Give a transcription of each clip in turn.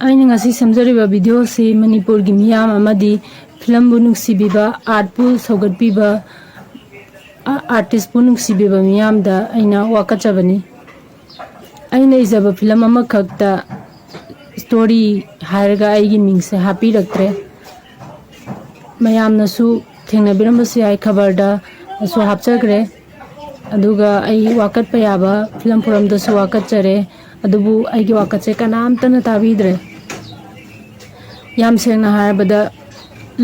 ꯑꯩꯅ ꯉꯁꯤ ꯁꯦꯝꯖꯔꯤꯕ ꯚꯤꯗꯤꯑꯣꯁꯤ ꯃꯅꯤꯄꯨꯔꯒꯤ ꯃꯤꯌꯥꯝ ꯑꯃꯗꯤ ꯐꯤꯂꯝꯕꯨ ꯅꯨꯡꯁꯤꯕꯤꯕ ꯑꯥꯔꯠꯄꯨ ꯁꯧꯒꯠꯄꯤꯕ आर्टिस्ट नुंसीबीब मियामदा अइना वाकचबनी अइना इजब फिल्म अमखक्ता स्टोरी हायरगा अइगी मिंगसे हापीरक्त्रे मयामनसु थेंगनबिरमबसु याय खबरदा असु हापचग्रे अदुगा अइ वाकटपा याबा फिल्म फोरमदसु वाकचरे अदुबु अइगी वाकचे कनामतना ताबीद्रे याम सेंगना हायबदा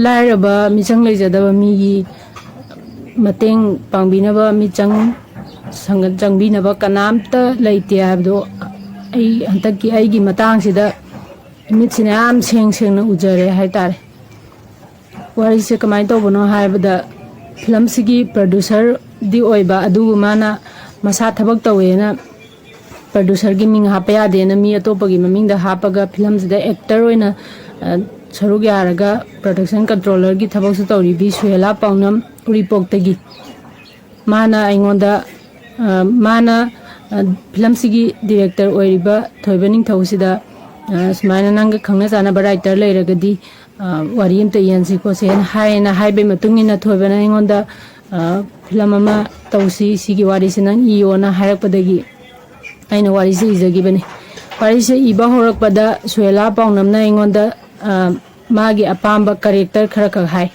लायरबा मिचंग लेजदबा मीगी मतेंग पांगबीनबा मिचंग संगत जंगबीनबा कनामता लेते हाबदो अइ हंतकी अइगी मतांगसिदा मिटसिना याम सेंग सेंगना उजरे हायतारे वारिसे कमाय तौबनो हायबदा फिल्म सिगी प्रोड्यूसर दी ओइबा अदुबु माना मसा थबक तवेना प्रोड्यूसर की मिंग हापा यादेना मी अतोपगी ममिंगदा हापगा फिल्म सिदा एक्टर ओइना सरुग यारगा प्रोडक्शन कंट्रोलर की थबकसु तौरिबी सुहेला पाउनम उरिपोक्तगी माना अइंगोंदा माना फिल्म सिगी डायरेक्टर ओइरिबा थोइबनिंग थौसिदा सुमायना नंग खंगना जाना राइटर लेरगदी वारी अमता यनसि कोसेन हायना हाइबे मतुंगिना थोइबना अइंगोंदा फिल्म अमा तौसी सिगी वारिसे नंग इयोना हायरकपदगी अइना वारिसे इजगिबनी वारिसे इबा होरकपदा सुहेला पाउनमना अइंगोंदा मागी अपाम्बा करेक्टर खरा खक हाय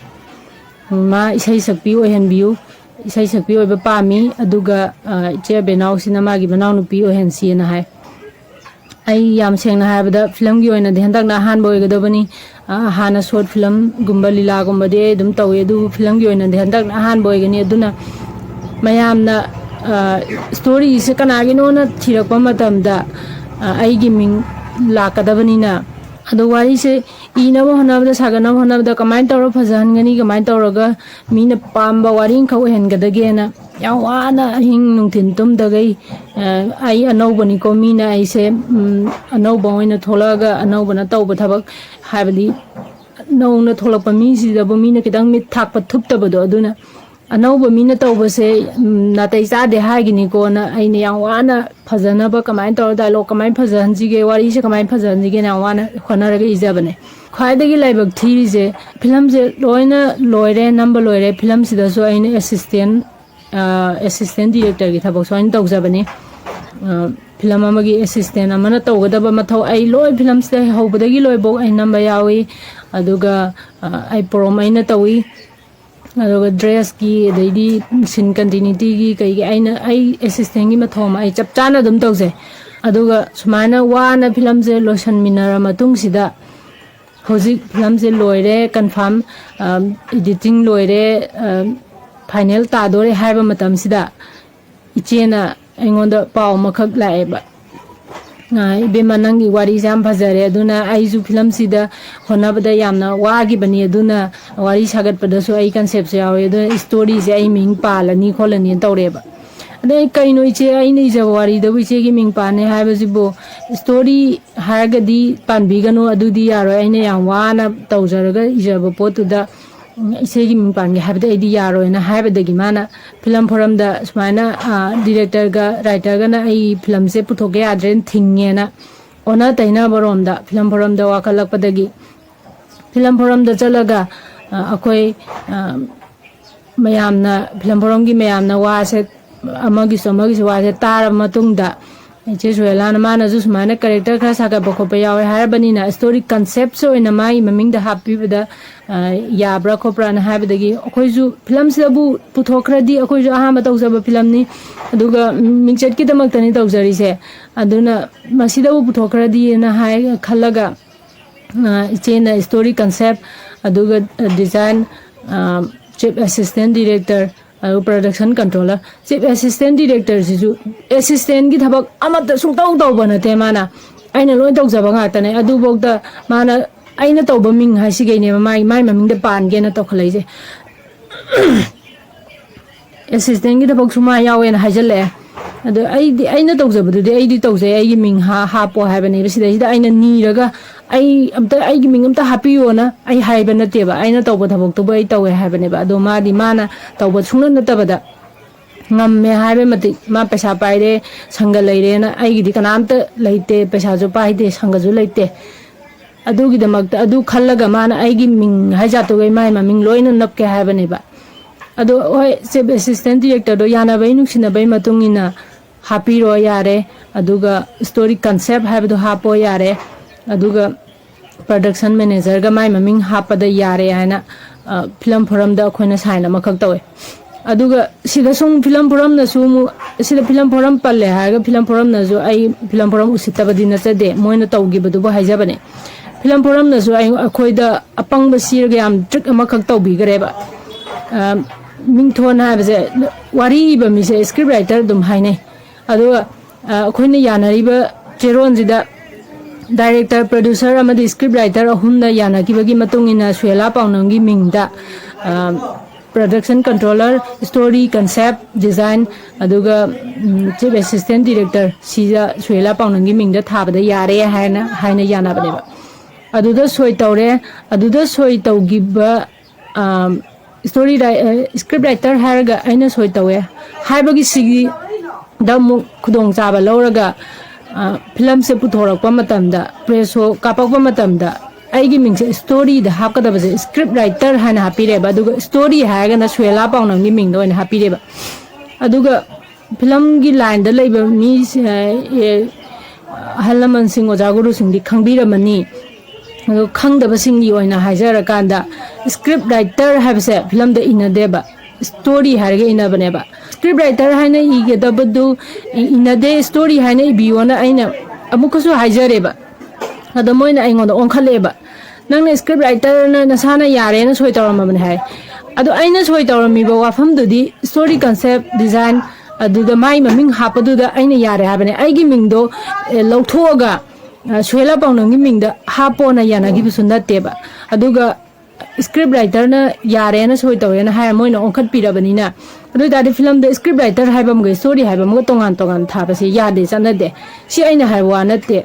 मा इसै सकपी ओहनबियु इसै सकपी ओइबा पामी अदुगा इचे बेनाउसिना मागी बनाउ नुपी ओहनसिना हाय आई याम सेंगना हायबदा फिल्म की ओइना देहंदकना हानबो ओइगदबनी हाना शॉर्ट फिल्म गुम्बा लीला गुम्बदे दुम तवे अदु फिल्म की ओइना देहंदकना हानबो ओइगनी अदुना मयामना स्टोरी से कनागिनोना थिरकपा मतमदा आइगी मिंग लाकदबनीना अदो वारी से इनब होनबदा सागनब होनबदा कमाइन तौर फजहनगनी कमाइन तौरगा मीना पाम्बा वारिंग खौ हेनगदगेना याम वाना हिंग नुंथिन तुमदगै आई अनौबनिको मीना आइसे अनौबा ओइना थोलागा अनौबना तौबा थबक हायबदी नौना थोलकपा मीसिदबो मीना किदंग मित थाकपा थुपतबदो अदुना अनौबा मीना तौबसे नातै चादे हागिनिको ना आइना याम वाना फजनबा कमाइन तौर डायलॉग कमाइन फजहनजिगे वारी से कमाइन फजहनजिगे ना वाना खनरगा इजबने ख्वाइदगी लाइबक थीरिजे फिल्म से लोइना लोइरे नंबर लोइरे फिल्म सिदसो आइना असिस्टेंट डायरेक्टर की थबक सोइन तौजबने फिल्म अमगी असिस्टेंट अमना तौगदबा मथौ आई लोइ फिल्म से हौबदगी लोइबो आई नंबर यावी अदुगा आई प्रोम आइना तौई अदुगा ड्रेस की अदैदी सिन कंटिन्यूटी की कई आइना आई असिस्टेंट की मथौमा आई चप चाना दुम तौजे अदुगा सुमाइना वाना फिल्म से लोशन मिनरा मतुंग सिदा हौजिक फिल्म से लोइरे कंफर्म एडिटिंग लोइरे फाइनल तादोरे हाइबा मतम सिदा इचेना अइंगोंदा पाव मखक लाएबा इबेमा नंगी वारी जाम फजरे अदुना आइजु फिल्म सिदा होनबदा यामना वागी बनी अदुना वारी सागतपदसु आई कांसेप्ट से यावे अदु स्टोरी से आई मिंग पालनी खोलनी तौरेबा अदे कइनो इचे आइना इजब वारी दबु इचे की मिंग पाने हाइबजिबो स्टोरी हारगदी पानबिगनो अदुदी यारो आइना याम वाना तौजरगा इजब पोतुदा इसेगी मिंग पानगे हाइबदा आइदी यारो ना हाइबदगी माना फिल्म फोरमदा सुमाइना डायरेक्टर गा राइटर गा ना आई फिल्म से पुथोगे आद्रेन थिंगेना ओना तैना बरोमदा फिल्म फोरमदा वाखलकपदगी फिल्म फोरमदा चलगा अखोय मयामना फिल्म फोरम की मयामना वासे अमगी वासे तार मतुंगदा इचे सुहेलाना माना जु सुमाइना कैरेक्टर खरा सागा बखोपा यावे हारबनीना स्टोरी कॉन्सेप्ट सो इन माई ममिंगदा हापीबदा याब्रा खोपराना हाबदगी अखोयजु फिल्म सिबु पुथोखरदी अखोयजु अहाम तौजब फिल्म नि अदुगा मिंगचट की दमक्तनी तौजरिसे अदुना मसिदबु पुथोखरदी ना हाय खलगा इचेना स्टोरी कॉन्सेप्ट अदुगा design chief assistant director production controller chief assistant director Siju assistant की थबक अमत सुतौ तौबा नते माना आइना लोय तौजबा गातने अदुबोक्ता माना आइना तौबा मिंग हासिगैने माई ममिंगदा पानगेना तौखलैजे असिस्टेंट की थबक सुमा यावेना हाजले अदु आइना तौजबदुदि आइदी तौजे आइगी मिंग हापो हाबने सिदा आइना नीरगा आई अमता आइगी मिंग अमता हापियोना आई हाइबा नतेबा आइना तौबा थबक्तुबा आई तौवे हाबनेबा अदो मादी माना तौबा सुंगना नतबदा ngam me haibe mati ma pesa paire sanga leire na ai gi kanaamta leite pesa jo paide sanga jo leite ꯑꯗꯨꯒꯤꯗꯃꯛꯇ ꯑꯗꯨ ꯈꯜꯂꯒ ꯃꯥꯅ ꯑꯩꯒꯤ ꯃꯤꯡ ꯍꯥꯏꯖꯥꯠꯇꯨꯒꯩ ꯃꯥꯏ ꯃꯃꯤꯡ ꯂꯣꯏꯅ ꯅꯞꯀꯦ ꯍꯥꯏꯕꯅꯦꯕ ꯑꯗꯣ ꯍꯣꯏ ꯆꯤꯞ ꯑꯦꯁꯤꯁꯇꯦꯟ ꯗꯤꯔꯦꯛꯇꯔꯗꯣ ꯌꯥꯅꯕꯩ ꯅꯨꯡꯁꯤꯅꯕꯩ ꯃꯇꯨꯡ ꯏꯟꯅ ꯍꯥꯞꯄꯤꯔꯣ ꯌꯥꯔꯦ ꯑꯗꯨꯒ ꯁ꯭ꯇꯣꯔꯤ ꯀꯟꯁꯦꯞ ꯍꯥꯏꯕꯗꯣ ꯍꯥꯞꯄꯣ ꯌꯥꯔꯦ ꯑꯗꯨꯒ ꯄ꯭ꯔꯗꯛꯁꯟ ꯃꯦꯅꯦꯖꯔꯒ ꯃꯥꯏ ꯃꯃꯤꯡ ꯍꯥꯞꯄꯗ ꯌꯥꯔꯦ ꯍꯥꯏꯅ ꯐꯤꯂꯝ ꯐꯣꯔꯝꯗ ꯑꯩꯈꯣꯏꯅ ꯁꯥꯏꯟ ꯑꯃꯈꯛ ꯇꯧꯋꯦ ꯑꯗꯨꯒ ꯁꯤꯗ ꯁꯨꯝ ꯐꯤꯂꯝ ꯐꯣꯔꯝꯅꯁꯨ ꯁꯤꯗ ꯐꯤꯂꯝ ꯐꯣꯔꯝ ꯄꯜꯂꯦ ꯍꯥꯏꯔꯒ ꯐꯤꯂꯝ ꯐꯣꯔꯝꯅꯁꯨ ꯑꯩ ꯐꯤꯂꯝ ꯐꯣꯔꯝ ꯎꯁꯤꯠꯇꯕꯗꯤ ꯅꯠꯆꯗꯦ ꯃꯣꯏꯅ ꯇꯧꯈꯤꯕꯗꯨꯕꯨ ꯍꯥꯏꯖꯕꯅꯦ ꯐꯤꯂꯝ ꯐꯣꯔꯝꯅꯁꯨ ꯑꯩꯈꯣꯏꯗ ꯑꯄꯪꯕ ꯁꯤꯔꯒ ꯌꯥꯝ ꯇ꯭ꯔꯤꯛ ꯑꯃꯈꯛ ꯇꯧꯕꯤꯈ꯭ꯔꯦꯕ ꯃꯤꯡꯊꯣꯟ ꯍꯥꯏꯕꯁꯦ ꯋꯥꯔꯤ ꯏꯕ ꯃꯤꯁꯦ ꯁ꯭ꯀ꯭ꯔꯤꯞ ꯔꯥꯏꯇꯔ ꯑꯗꯨꯝ ꯍꯥꯏꯅꯩ ꯑꯗꯨꯒ ꯑꯩꯈꯣꯏꯅ ꯌꯥꯅꯔꯤꯕ ꯆꯦꯔꯣꯟꯁꯤꯗ ꯗꯥꯏꯔꯦꯛꯇꯔ ꯄ꯭ꯔꯣꯗ꯭ꯌꯨꯁꯔ ꯑꯃꯗꯤ ꯁ꯭ꯀ꯭ꯔꯤꯞ ꯔꯥꯏꯇꯔ ꯑꯍꯨꯝꯅ ꯌꯥꯅꯈꯤꯕꯒꯤ ꯃꯇꯨꯡ ꯏꯟꯅ ꯁꯨꯌꯦꯂꯥ ꯄꯥꯎꯅꯝꯒꯤ ꯃꯤꯡꯗ production controller story concept design ꯑꯗꯨꯒ ꯆꯤꯞ ꯑꯦꯁꯤꯁꯇꯦꯟ ꯗꯤꯔꯦꯛꯇꯔ ꯁꯤꯗ ꯁꯨꯌꯦꯂꯥ ꯄꯥꯎꯅꯝꯒꯤ ꯃꯤꯡꯗ ꯊꯥꯕꯗ ꯌꯥꯔꯦ ꯍꯥꯏꯅ ꯌꯥꯅꯕꯅꯦꯕ ꯑꯗꯨꯗ ꯁꯣꯏ ꯇꯧꯔꯦ ꯑꯗꯨꯗ ꯁꯣꯏ ꯇꯧꯈꯤꯕ ꯁ꯭ꯇꯣꯔꯤ ꯁ꯭ꯀ꯭ꯔꯤꯞ ꯔꯥꯏꯇꯔ ꯍꯥꯏꯔꯒ ꯑꯩꯅ ꯁꯣꯏ ꯇꯧꯋꯦ ꯍꯥꯏꯕꯒꯤ ꯁꯤꯒꯤꯗ ꯑꯃꯨꯛ ꯈꯨꯗꯣꯡꯆꯥꯕ ꯂꯧꯔꯒ ꯐꯤꯂꯝꯁꯦ puthorokpa matamda press show kapakpa matamda aigi mingse story da hapkadabase script writer hana hapireba aduga story haigana Suela Paunamgi mingdo oina hapireba aduga film gi line da leiba mi halaman sing ojaguru sing di khangbiramani adu khangdaba sing gi oina haijarakanda script writer habse film da inadeba story harga inabaneba script writer haina igedabadu inade story haina ibiona aina amukasu haijareba ado moina aingonda onkhalleba nangna script writer na nasana yare na soi tawramabane hai ado aina soi tawramiba wafam dudi story concept design aduda mai maming hapaduda aina yare habane aigi mingdo lauthoga Suela Paunamgi mingda hapona yanagi bisu natteba aduga script writer na yare na soi tawrena hai moina onkhat pirabanina adu dadi film da script writer haibam ge story haibam ga tongan tongan thabase yade sanade si aina haiwa natte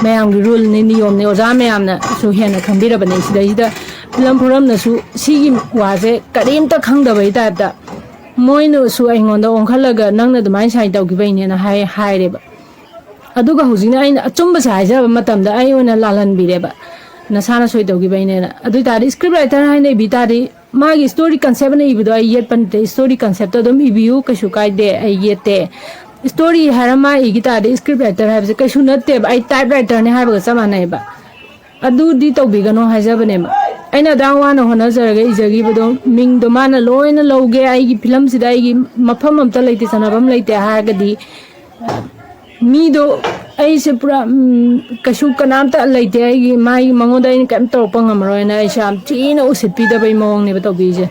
mayam gi rule ni niyom ni oja mayam na su hena khambirabane sidai film forum na su sigi waje karimta khangdabai type da moina su aingonda onkhalaga nangna dumai sai tawgibaine na haireba aduga hujina aina achumba saijaba matamda ai ona lalan bireba nasana soi tawgibaine na adu tari script writer haina bitari magi story concept na ibido ai yet pante story concept dom ibiu kashu kaide ai yete story harama igitari script writer habse kashu natte ai type writer ne habaga samana ba adu di tawbigano hajabane ba aina dangwana hona jaraga ijagi bodo ming do mana loina loge ai gi film sida ai gi mafam amta leite sanabam leite hagadi mido ai se pura kashu kanamta leite ai gi mai mangoda ai kam torpa ngamroina ai sham china usitpi da bai mong ne bato bije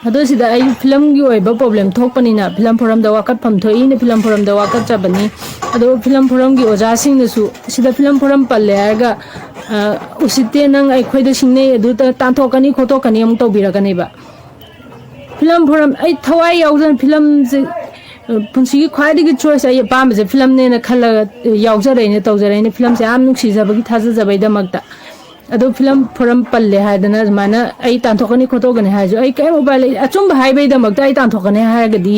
ado sida ai film gi oiba problem thokpani na film forum da wakat pham thoi ne film forum da wakat chabani ado film forum gi oja sing na su sida film forum palle aga usitte nang ai khoida singne adu ta tanthokani khotokani am to biragani ba film forum ai thawai yaujan film je punsi khwaidigi choice ai pamje film ne na khala yaujare ne tawjare ne film se am nuksi jabagi thaja jabai da magta ado film forum palle haidana mana ai tanthokani khotogani haju ai kai mobile achumba haibai da magta ai tanthokani hagadi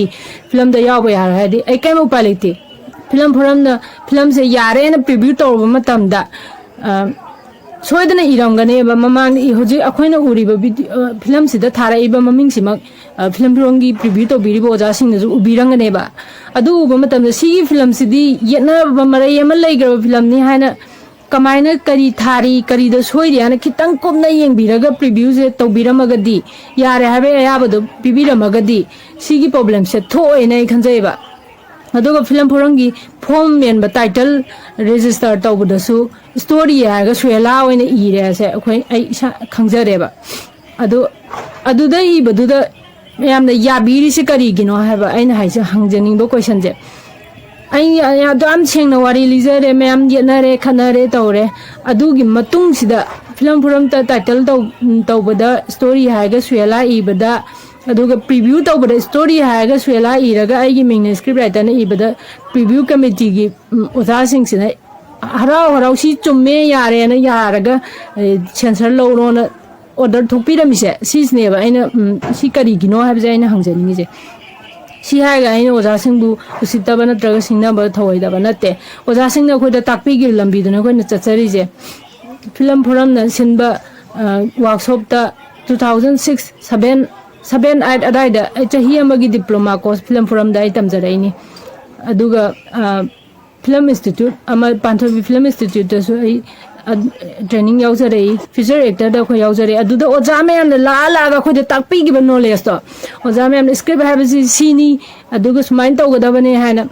film da yawa yar hadi ai kai mobile te film forum na film se yare na preview tawba matamda soidana iramgane ba mamang hoji akoina uriba film sida thara iba maming simak film rongi preview to biribo oja singna ju ubirangane ba adu uba matamda si film sidi yena ba marai yama laigra film ni haina kamaina kari thari kari da soiri ana kitang komna yengbiraga preview se to biramagadi yare habe ayabado bibiramagadi sigi problem se thoi nei khanjaiba aduga film forangi form men ba title register tawbudasu story yaga Suela oina ire se akhoi ai khangjare ba adu da ibaduda mayamna yabiri se kari gino haba aina haisa hangjaning ba question je ai ya dam chengna wari lizare mayam yenare khanare tawre adugi matung sida film forum ta title tawbada story haga Suela ibada aduga preview tawbada story haga Suela iraga ai gi ming script writer na ibada preview committee gi oza sing sina harau si chumme yare na yaraga censor lawro na order thokpiramise sisne ba aina si kari gino habje aina hangjani je si haga aina oja singbu usitaba natraga singna ba thawai da ba natte oja singna khoida takpi gi lambi duna khoina chachari je film forum na sinba workshop ta 2006 7 8 adaida chahi amagi diploma course film forum da item jaraini aduga film institute ama panthobi film institute da so training yaujare feature actor da khoi yaujare aduda oja meyam na la ga khoi da takpi gi knowledge to oja meyam script have sini aduga sumain tawgadabane haina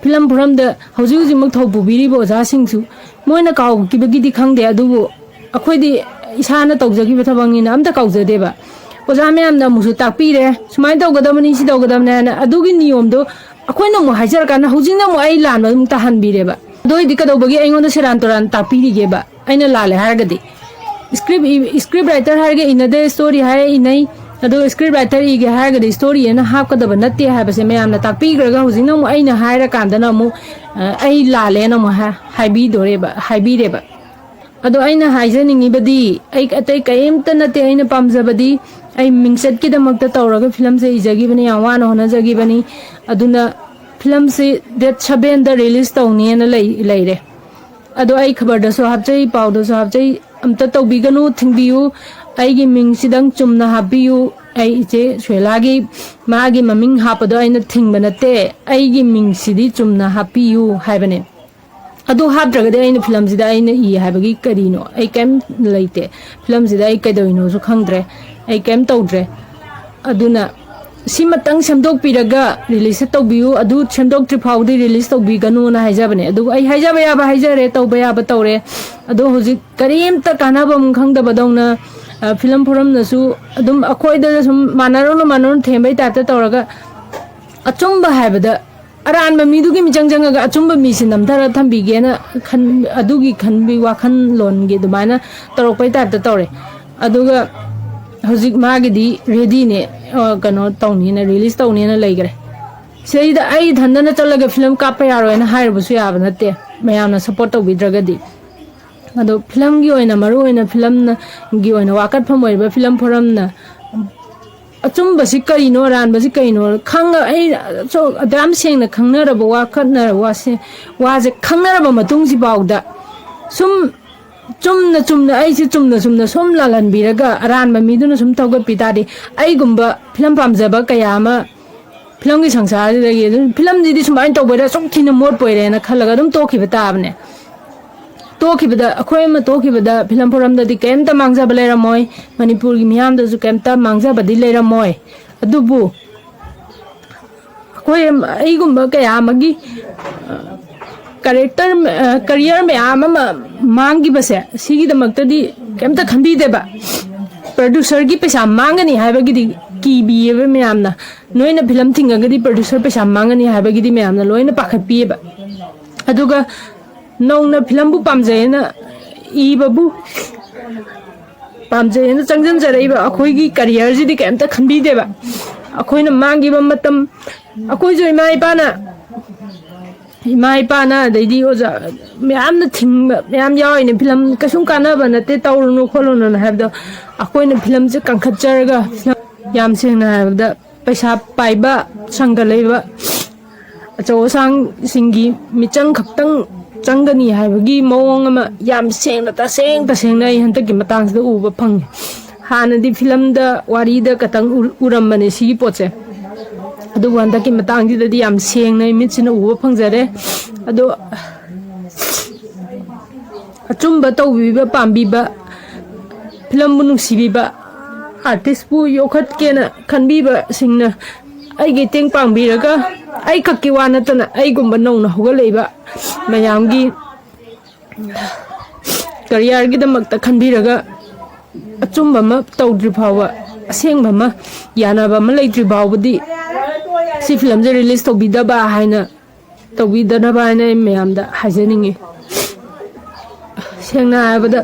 film forum da hauji hauji mak thau bubiri bo oja singsu moina kaw ki bagi di khangde adubu akhoi di isana tawjagi ba thabang ni na amta kawjade ba oja meyam na musu takpi re sumain tawgadabani si tawgadabne na adugi niyom do akhoi na mo hajar kana hauji na mo ai lan ba mta han bi re ba doi di kado bagi aingon seran toran tapi ri ge ba aina lale hargadi script writer harge inade story hai inai ado script writer ige hargadi story na hap kada ba natte ha ba se mayam na tapi ga hujing na mo aina haira kanda na mo ai lale na mo hai bi dore ba hai bi re ba ado aina haijaning ni badi ai atai kaim ta natte aina pamja badi ai mingset ki da makta tawraga film se ijagi bani awan hona jagi bani aduna film se date 7 da release tawni na lai re ado ai khabar da so hapchai paw da so hapchai amta tawbiganu thingbiyu ai gi ming sidang chumna habiyu ai je swelagi magi maming hapado aina thingba nate ai gi ming sidi chumna hapiyu haibane ado habdraga de aina film sida aina I habagi karino ai kem leite film sida ai kaidoino so khangdre ai kem tawdre aduna simatang samdok piraga release tawbiyu adu samdok trifaudi release tawbiganu na haijabane adu ai haijaba ya ba haijare tawba ya ba tawre adu hoji karim ta kanabam khangda badongna film forum na su adum akhoi da sum manaron thembai ta ta tawraga achumba haibada aran ma midu gi mijangjanga ga achumba mi sin namdara thambi ge na khan adugi khanbi wakhan lon ge dumana tarokpai ta ta tawre aduga hojik magidi ready ne kano tawni na release tawni na laigre seida ai dhandana chalaga film kappa yaro na hairbusu yaba natte mayamna support tawbidragadi ado film gi oina maru oina film na gi oina wakat pham oiba film forum na achumba si karino ran ba si karino khanga ai so adam seng na khangna raba wakat na wase waje khangna raba matung si bawda sum chumna ai si chumna som lalan biraga aran ma miduna sum tawgat pitadi ai gumba film pamjaba kayama film gi sangsar dagi film di sumai tawbada sok thina mot poire na khalaga dum tokhiba tabne tokibada akhoi ma tokibada film forum da di kemta mangja balera moi manipur gi miyam da su kemta mangja badi lera moi adubu akhoi ai gumba kaya magi character career me ama mangi base sigi da makta di kemta khambi deba producer gi pesa mangani haiba gi di ki biye me amna noina film thinga gi di producer pesa mangani haiba gi di me amna loina pakhat pieba aduga nongna film bu pamjena I babu pamjena changjan jaraiba akhoi gi career ji di kemta khambi deba akhoi na mangi ba matam akhoi jo mai pa na dai oja myam na thing myam yaw ne film kasum kana ba na te tawrunu kholono na habda akhoi na film je kangkhat jarga yam seng na habda paisa paiba sangalaiba acho sang singi michang khaktang changani haibagi mawang ama yam seng na hanta ki matang da uba phang hana di film da wari da katang uram mane si poche adu wanda ki matang di yam seng na mit sina uba phang jare adu achumba tawbiba pambiba film bu nungsibiba artist bu yokhat kena khanbiba singna ai gi teng pangbiraga ai khakki wana tana ai gumba nongna hogaleiba mayamgi career gi damakta khanbiraga achumba ma tawdri phawa asengba ma yanaba ma leitri bawbudi si film je release tawbidaba haina tawbidana ba haina mayamda hajaningi sengna habada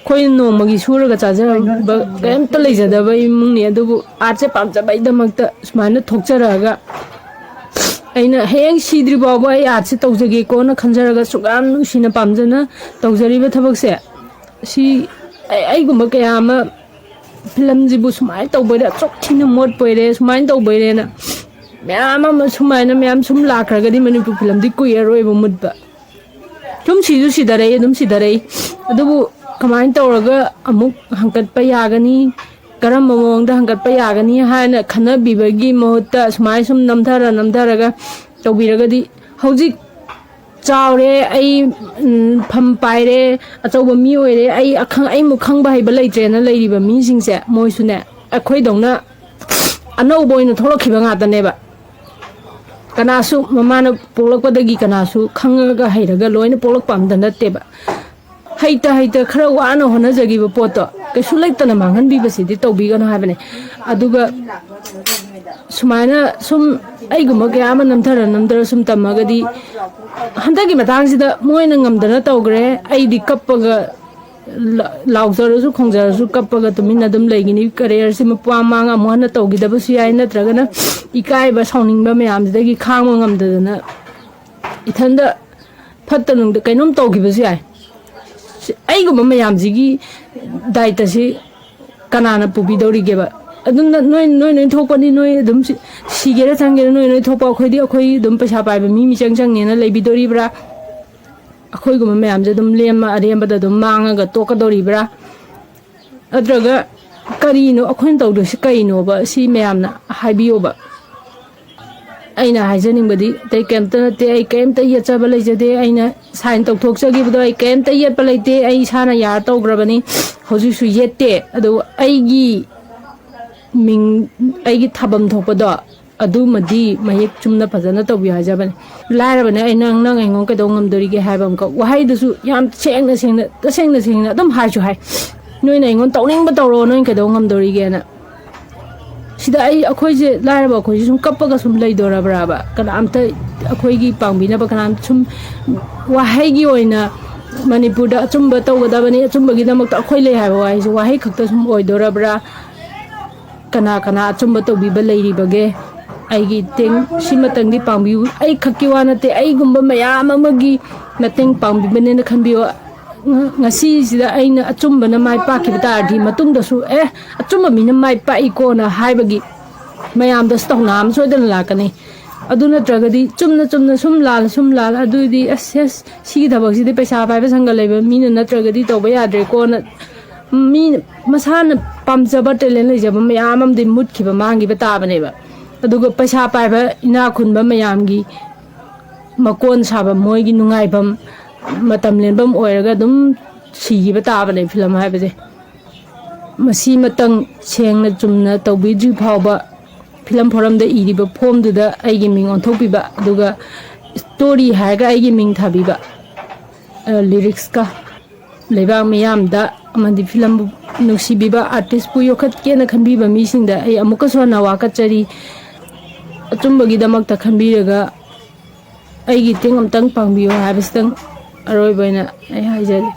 khoi nomagi suraga chajaba kemta leijadaba imungni adubu arche pamjaba idamakta sumana thokcharaga aina heng sidri bawa ai arche tawjage ko na khanjaraga sugam nusina pamjana tawjariba thabak se si ai gumba kayama film jibu sumai tawbada chok thina mot poire sumai tawbare na myam sumai na myam sum lakhraga di manipur film di kuya roi bu mudba ꯁꯨꯝ ꯁꯤꯁꯨ ꯁꯤꯗꯔꯛꯏ ꯑꯗꯨꯝ ꯁꯤꯗꯔꯛꯏ ꯑꯗꯨꯕꯨ ꯀꯃꯥꯏꯅ ꯇꯧꯔꯒ ꯑꯃꯨꯛ ꯍꯪꯀꯠꯄ ꯌꯥꯒꯅꯤ ꯀꯔꯝꯕ ꯃꯑꯣꯡꯗ ꯍꯪꯀꯠꯄ ꯌꯥꯒꯅꯤ ꯍꯥꯏꯅ ꯈꯟꯅꯕꯤꯕꯒꯤ ꯃꯍꯨꯠꯇ ꯁꯨꯃꯥꯏꯅ ꯁꯨꯝ ꯅꯝꯊꯔꯒ ꯇꯧꯕꯤꯔꯒꯗꯤ ꯍꯧꯖꯤꯛ ꯆꯥꯎꯔꯦ ꯑꯩ ꯐꯝ ꯄꯥꯏꯔꯦ ꯑꯆꯧꯕ ꯃꯤ ꯑꯣꯏꯔꯦ ꯑꯩꯃꯨꯛ ꯈꯪꯕ ꯍꯩꯕ ꯂꯩꯇ꯭ꯔꯦꯅ ꯂꯩꯔꯤꯕ ꯃꯤꯁꯤꯡꯁꯦ ꯃꯣꯏꯁꯨꯅꯦ ꯑꯩꯈꯣꯏꯗꯧꯅ ꯑꯅꯧꯕ ꯑꯣꯏꯅ ꯊꯣꯛꯂꯛꯈꯤꯕ ꯉꯥꯛꯇꯅꯦꯕ ꯀꯅꯥꯁꯨ ꯃꯃꯥꯅ ꯄꯣꯛꯂꯛꯄꯗꯒꯤ ꯀꯅꯥꯁꯨ ꯈꯪꯉꯒ ꯍꯩꯔꯒ ꯂꯣꯏꯅ ꯄꯣꯛꯂꯛꯄ ꯑꯝꯇ ꯅꯠꯇꯦꯕ ꯍꯩꯇ ꯈꯔ ꯋꯥꯅ ꯍꯣꯠꯅꯖꯈꯤꯕ ꯄꯣꯠꯇꯣ ꯀꯩꯁꯨ ꯂꯩꯇꯅ ꯃꯥꯡꯍꯟꯕꯤꯕꯁꯤꯗꯤ ꯇꯧꯕꯤꯒꯅꯨ ꯍꯥꯏꯕꯅꯦ ꯑꯗꯨꯒ ꯁꯨꯃꯥꯏꯅ ꯁꯨꯝ ꯑꯩꯒꯨꯝꯕ ꯀꯌా ꯑꯃ ꯅꯝꯊꯔ ꯁꯨꯝ ꯇꯝꯃꯒꯗꯤ ꯍꯟꯗꯛꯀꯤ ꯃꯇꯥꯡꯁꯤꯗ ꯃꯣꯏꯅ ꯉꯝꯗꯅ ꯇꯧꯈ꯭ꯔꯦ ꯑꯩꯗꯤ ꯀꯞꯄꯒ ꯂꯥꯎꯖꯔꯁꯨ ꯈꯣꯡꯖꯔꯁꯨ ꯀꯞꯄꯒ ꯇꯨꯃꯤꯟꯅ ꯑꯗꯨꯝ ꯂꯩꯒꯅꯤ ꯀꯦꯔꯤꯌꯔꯁꯤ ꯃꯄꯥ ꯃꯥꯡ ꯑꯃꯨꯛ ꯍꯟꯅ ꯇꯧꯈꯤꯗꯕꯁꯨ ꯌꯥꯏ ꯅꯠꯇ꯭ꯔꯒꯅ ꯏꯀꯥꯏꯕ ꯁꯥꯎꯅꯤꯡꯕ ꯃꯌꯥꯝꯁꯤꯗꯒꯤ ꯈꯥꯡꯕ ꯉꯝꯗꯗꯅ ꯏꯊꯟꯗ ꯐꯠꯇ ꯅꯨꯡꯗ ꯀꯩꯅꯣꯝ ꯇꯧꯈꯤꯕꯁꯨ ꯌꯥꯏ ꯑꯩꯒꯨꯝꯕ ꯃꯌꯥꯝꯁꯤꯒꯤ ꯗꯥꯏꯇꯁꯤ ꯀꯅꯥꯅ ꯄꯨꯕꯤꯗꯧꯔꯤꯒꯦꯕ ꯑꯗꯨꯝ ꯅꯣꯏ ꯊꯣꯛꯄꯅꯤ ꯅꯣꯏ ꯑꯗꯨꯝ ꯁꯤꯒꯦꯔꯥ ꯆꯪꯒꯦꯔꯥ ꯅꯣꯏ ꯊꯣꯛꯄ ꯑꯩꯈꯣꯏ ꯑꯗꯨꯝ ꯄꯩꯁా ꯄꯥꯏꯕ ꯃꯤꯆꯪ ꯆꯪꯅꯦꯅ ꯂꯩꯕꯤꯗꯣꯔꯤꯕ꯭ꯔꯥ ꯑꯩꯈꯣꯏꯒꯨꯝꯕ ꯃꯌꯥꯝꯁꯦ ꯑꯗꯨꯝ ꯂꯦꯝꯃ ꯑꯔꯦꯝꯕꯗ ꯑꯗꯨꯝ ꯃꯥꯡꯉꯒ ꯇꯣꯛꯀꯗꯧꯔꯤꯕ꯭ꯔꯥ ꯅꯠꯇ꯭ꯔꯒ ꯀꯔꯤꯅꯣ ꯑꯩꯈꯣꯏꯅ ꯇꯧꯗꯣꯏꯁꯤ ꯀꯩꯅꯣꯕ ꯁꯤ ꯃꯌꯥꯝꯅ ꯍꯥꯏꯕꯤꯌꯣꯕ ꯑꯩꯅ ꯍꯥꯏꯖꯅꯤꯡꯕꯗꯤ ꯑꯇꯩ ꯀꯩꯝꯇ ꯅꯠꯇꯦ ꯑꯩ ꯀꯩꯝꯇ ꯌꯦꯠꯆꯕ ꯂꯩꯖꯗꯦ ꯑꯩꯅ ꯁꯥꯏꯟ ꯇꯧꯊꯣꯛꯆꯈꯤꯕꯗꯣ ꯑꯩ ꯀꯩꯝꯇ ꯌꯦꯠꯄ ꯂꯩꯇꯦ ꯑꯩ ꯏꯁꯥꯅ ꯌꯥꯔ ꯇꯧꯈ꯭ꯔꯕꯅꯤ ꯍꯧꯖꯤꯛꯁꯨ ꯌꯦꯠꯇꯦ ꯑꯗꯨꯕꯨ ꯑꯩꯒꯤ ꯃꯤꯡ ꯑꯩꯒꯤ ꯊꯥꯐꯝ ꯊꯣꯛꯄꯗꯣ ꯑꯗꯨꯃꯗꯤ ꯃꯌꯦꯛ ꯆꯨꯝꯅ ꯐꯖꯅ ꯇꯧꯕꯤꯌꯨ ꯍꯥꯏꯖꯕꯅꯤ ꯂꯥꯏꯔꯕꯅꯦ ꯑꯩ ꯅꯪ ꯑꯩꯉꯣꯟꯗ ꯀꯩꯗꯧ ꯉꯝꯗꯣꯔꯤꯒꯦ ꯍꯥꯏꯕ ꯑꯃꯈꯛ ꯋꯥꯍꯩꯗꯨꯁꯨ ꯌꯥꯝ ꯇꯁꯦꯡꯅ ꯑꯗꯨꯝ ꯍꯥꯏꯁꯨ ꯍꯥꯏ ꯅꯣꯏꯅ ꯑꯩꯉꯣꯟꯗ ꯇꯧꯅꯤꯡꯕ ꯇꯧꯔꯣ ꯅꯣꯏ ꯀꯩꯗꯧ ꯉꯝꯗꯣꯔꯤꯒꯦꯅ ꯁꯤꯗ ꯑꯩꯈꯣꯏꯁꯦ ꯂꯥꯏꯔꯕ ꯑꯩꯈꯣꯏꯁꯦ ꯁꯨꯝ ꯀꯞꯄꯒ ꯁꯨم ꯂꯩꯗꯣꯔꯕ꯭ꯔꯥꯕ ꯀꯅꯥꯝꯇ ꯑꯩꯈꯣꯏꯒꯤ ꯄꯥꯡꯕꯤꯅꯕ ꯀꯅꯥꯝꯇ ꯁꯨꯝ ꯋꯥꯍꯩꯒꯤ ꯑꯣꯏꯅ ꯃꯅꯤꯄꯨꯔꯗ ꯑꯆꯨꯝꯕ ꯇꯧꯒꯗꯕꯅꯤ ꯑꯆꯨꯝꯕꯒꯤꯗꯃꯛꯇ ꯑꯩꯈꯣꯏ ꯂꯩ ꯍꯥꯏꯕ ꯋꯥꯍꯩꯁꯦ ꯋꯥꯍꯩ ꯈꯛꯇ ꯁꯨꯝ ꯑꯣꯏꯗꯣꯔꯕ꯭ꯔꯥ ꯀꯅꯥ ꯑꯆꯨꯝꯕ ꯇꯧꯕꯤꯕ ꯂꯩꯔꯤꯕꯒꯦ ꯑꯩꯒꯤ ꯁꯤꯃꯇꯪꯗꯤ ꯄꯥꯡꯕꯤꯌꯨ ꯑꯩ ꯈꯛꯀꯤ ꯋꯥ ꯅꯠꯇꯦ ꯑꯩꯒꯨꯝꯕ ꯃꯌꯥꯝ ꯑꯃꯒꯤ ꯃꯇꯦꯡ ꯄꯥꯡꯕꯤꯕꯅꯦꯅ ꯈꯟꯕꯤꯌꯨ ꯉꯁꯤꯁꯤꯗ ꯑꯩꯅ ꯑꯆꯨꯝꯕꯅ ꯃꯥꯏ ꯄꯥꯛꯈꯤꯕ ꯇꯥꯔꯗꯤ ꯃꯇꯨꯡꯗꯁꯨ ꯑꯆꯨꯝꯕ ꯃꯤꯅ ꯃꯥꯏ ꯄꯥꯛꯏꯀꯣꯅ ꯍꯥꯏꯕꯒꯤ ꯃꯌꯥꯝꯗꯁꯨ ꯊꯧꯅꯥ ꯑꯃ ꯁꯣꯏꯗꯅ ꯂꯥꯛꯀꯅꯤ ꯑꯗꯨ ꯅꯠꯇ꯭ꯔꯒꯗꯤ ꯆꯨꯝꯅ ꯁꯨꯝ ꯂꯥꯜ ꯑꯗꯨꯗꯤ ꯁꯤꯒꯤ ꯊꯕꯛꯁꯤꯗꯤ ꯄꯩꯁా ꯄꯥꯏꯕ ꯁꯪꯒ ꯂꯩꯕ ꯃꯤꯅ ꯅꯠꯇ꯭ꯔꯒꯗꯤ ꯇꯧꯕ ꯌꯥꯗ꯭ꯔꯦꯀꯣꯅ ꯃꯤ ꯃꯁꯥꯅ ꯄꯥꯝꯖꯕ ꯇꯦꯂꯦꯟ ꯂꯩꯖꯕ ꯃꯌꯥꯝ ꯑꯃꯗꯤ ꯃꯨꯠꯈꯤꯕ ꯃꯥꯡꯈꯤꯕ ꯇꯥꯕꯅꯦꯕ ꯑꯗꯨꯒ ꯄꯩꯁా ꯄꯥꯏꯕ ꯏꯅꯥꯛ ꯈꯨꯟꯕ ꯃꯌꯥꯝꯒꯤ ꯃꯀꯣꯟ ꯁꯥꯕ ꯃꯣꯏꯒꯤ ꯅꯨꯡꯉꯥꯏꯐꯝ ꯃꯇꯝ ꯂꯦꯟꯐꯝ ꯑꯣꯏꯔꯒ ꯑꯗꯨꯝ ꯁꯤꯈꯤꯕ ꯇꯥꯕꯅꯦ ꯐꯤꯂꯝ ꯍꯥꯏꯕꯁꯦ ꯃꯁꯤꯃꯇꯪ ꯁꯦꯡꯅ ꯆꯨꯝꯅ ꯇꯧꯕꯤꯗ꯭ꯔꯤ ꯐꯥꯎꯕ ꯐꯤꯂꯝ ꯐꯣꯔꯝꯗ ꯏꯔꯤꯕ ꯐꯣꯝꯗꯨꯗ ꯑꯩꯒꯤ ꯃꯤꯡ ꯑꯣꯟꯊꯣꯛꯄꯤꯕ ꯑꯗꯨꯒ ꯁ꯭ꯇꯣꯔꯤ ꯍꯥꯏꯔꯒ ꯑꯩꯒꯤ ꯃꯤꯡ ꯊꯥꯕꯤꯕ ꯂꯤꯔꯤꯛꯁꯀ ꯂꯩꯕꯥꯛ ꯃꯤꯌꯥꯝꯗ ꯑꯃꯗꯤ ꯐꯤꯂꯝꯕꯨ ꯅꯨꯡꯁꯤꯕꯤꯕ ꯑꯥꯔꯇꯤꯁꯄꯨ ꯌꯣꯛꯈꯠꯀꯦꯅ ꯈꯟꯕꯤꯕ ꯃꯤꯁꯤꯡꯗ ꯑꯩ ꯑꯃꯨꯛꯀꯁꯨ ꯍꯟꯅ ꯋꯥꯀꯠꯆꯔꯤ ꯑꯆꯨꯝꯕꯒꯤꯗꯃꯛꯇ ꯈꯟꯕꯤꯔꯒ ꯑꯩꯒꯤ ꯃꯇꯦꯡ ꯑꯃꯇꯪ ꯄꯥꯡꯕꯤꯌꯨ ꯍꯥꯏꯕꯁꯤꯇꯪ ꯑꯔꯣꯏꯕ ꯑꯣꯏꯅ ꯑꯩ ꯍꯥꯏꯖꯔꯤ